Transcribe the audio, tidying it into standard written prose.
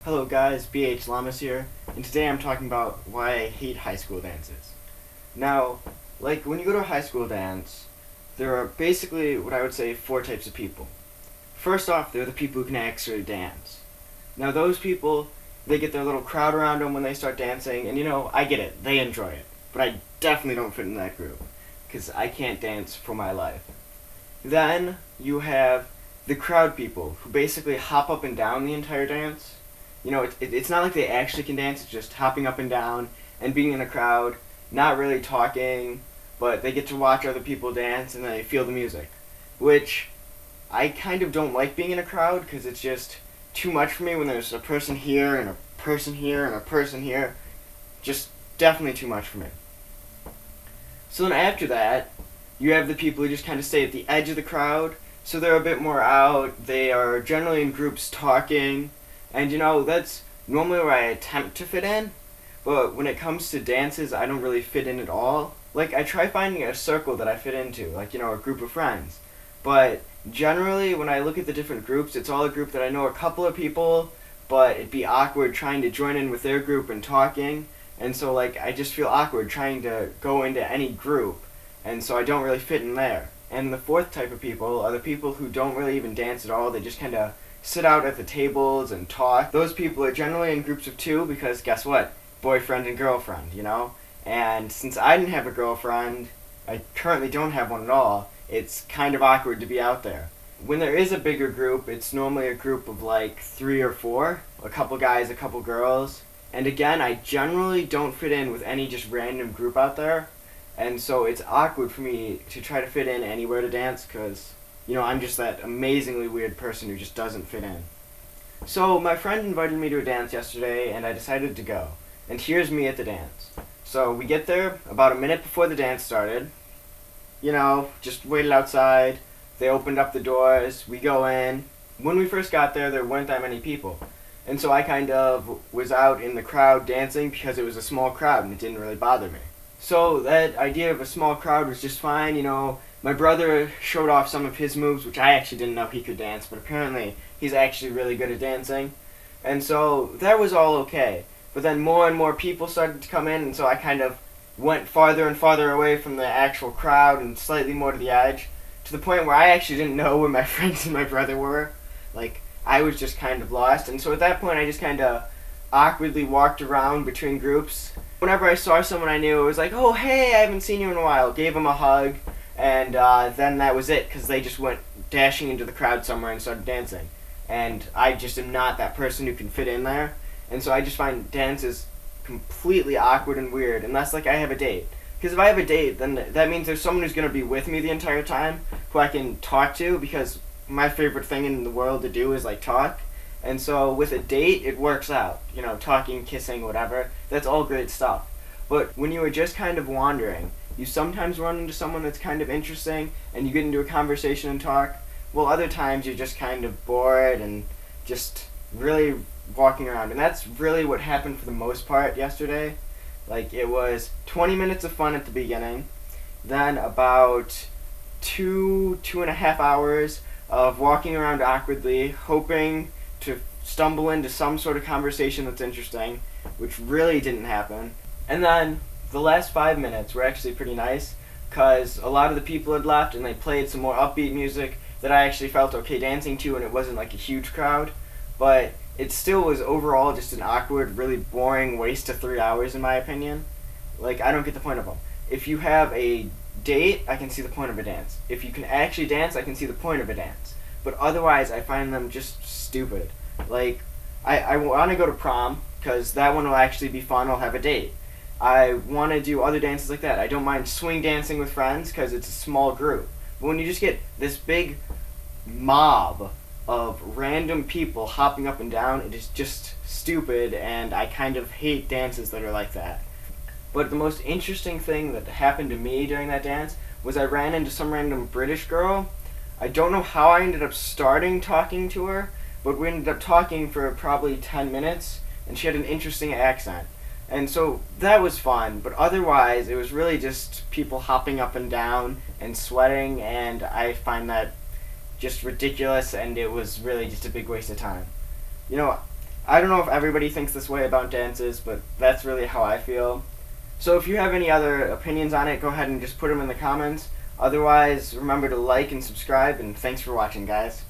Hello guys, BH Lamas here, and today I'm talking about why I hate high school dances. Now, when you go to a high school dance, there are basically what I would say four types of people. First off, they're the people who can actually dance. Now those people, they get their little crowd around them when they start dancing, and I get it, they enjoy it. But I definitely don't fit in that group, because I can't dance for my life. Then, you have the crowd people, who basically hop up and down the entire dance. It's not like they actually can dance, it's just hopping up and down and being in a crowd, not really talking, but they get to watch other people dance and they feel the music. Which, I kind of don't like being in a crowd because it's just too much for me when there's a person here and a person here and a person here. Just definitely too much for me. So then after that, you have the people who just kind of stay at the edge of the crowd, so they're a bit more out, they are generally in groups talking. And that's normally where I attempt to fit in, but when it comes to dances, I don't really fit in at all. I try finding a circle that I fit into, a group of friends. But generally, when I look at the different groups, it's all a group that I know a couple of people, but it'd be awkward trying to join in with their group and talking. And so, I just feel awkward trying to go into any group, and so I don't really fit in there. And the fourth type of people are the people who don't really even dance at all, they just kind of sit out at the tables and talk. Those people are generally in groups of two because guess what? Boyfriend and girlfriend, And since I didn't have a girlfriend, I currently don't have one at all, it's kind of awkward to be out there. When there is a bigger group, it's normally a group of 3 or 4, a couple guys, a couple girls. And again, I generally don't fit in with any just random group out there. And so it's awkward for me to try to fit in anywhere to dance because I'm just that amazingly weird person who just doesn't fit in. So my friend invited me to a dance yesterday and I decided to go. And here's me at the dance. So we get there about a minute before the dance started. Just waited outside. They opened up the doors. We go in. When we first got there, there weren't that many people. And so I kind of was out in the crowd dancing because it was a small crowd and it didn't really bother me. So that idea of a small crowd was just fine, My brother showed off some of his moves, which I actually didn't know he could dance, but apparently he's actually really good at dancing. And so that was all okay. But then more and more people started to come in, and so I kind of went farther and farther away from the actual crowd and slightly more to the edge, to the point where I actually didn't know where my friends and my brother were. I was just kind of lost. And so at that point, I just kind of awkwardly walked around between groups. Whenever I saw someone I knew, it was like, oh, hey, I haven't seen you in a while. Gave them a hug. And then that was it, because they just went dashing into the crowd somewhere and started dancing. And I just am not that person who can fit in there. And so I just find dances completely awkward and weird, unless I have a date. Because if I have a date, then that means there's someone who's going to be with me the entire time, who I can talk to, because my favorite thing in the world to do is talk. And so with a date, it works out. Talking, kissing, whatever. That's all great stuff. But when you are just kind of wandering, you sometimes run into someone that's kind of interesting, and you get into a conversation and talk. Well, other times you're just kind of bored and just really walking around. And that's really what happened for the most part yesterday. It was 20 minutes of fun at the beginning, then about 2.5 hours of walking around awkwardly, hoping to stumble into some sort of conversation that's interesting, which really didn't happen. And then the last 5 minutes were actually pretty nice, because a lot of the people had left and they played some more upbeat music that I actually felt okay dancing to, and it wasn't a huge crowd. But it still was overall just an awkward, really boring waste of 3 hours in my opinion. I don't get the point of them. If you have a date, I can see the point of a dance. If you can actually dance, I can see the point of a dance. But otherwise, I find them just stupid. I want to go to prom, because that one will actually be fun, I'll have a date. I want to do other dances like that. I don't mind swing dancing with friends, because it's a small group. But when you just get this big mob of random people hopping up and down, it is just stupid, and I kind of hate dances that are like that. But the most interesting thing that happened to me during that dance was I ran into some random British girl. I don't know how I ended up starting talking to her, but we ended up talking for probably 10 minutes, and she had an interesting accent. And so that was fun, but otherwise it was really just people hopping up and down and sweating, and I find that just ridiculous, and it was really just a big waste of time. I don't know if everybody thinks this way about dances, but that's really how I feel. So if you have any other opinions on it, go ahead and just put them in the comments. Otherwise, remember to like and subscribe, and thanks for watching, guys.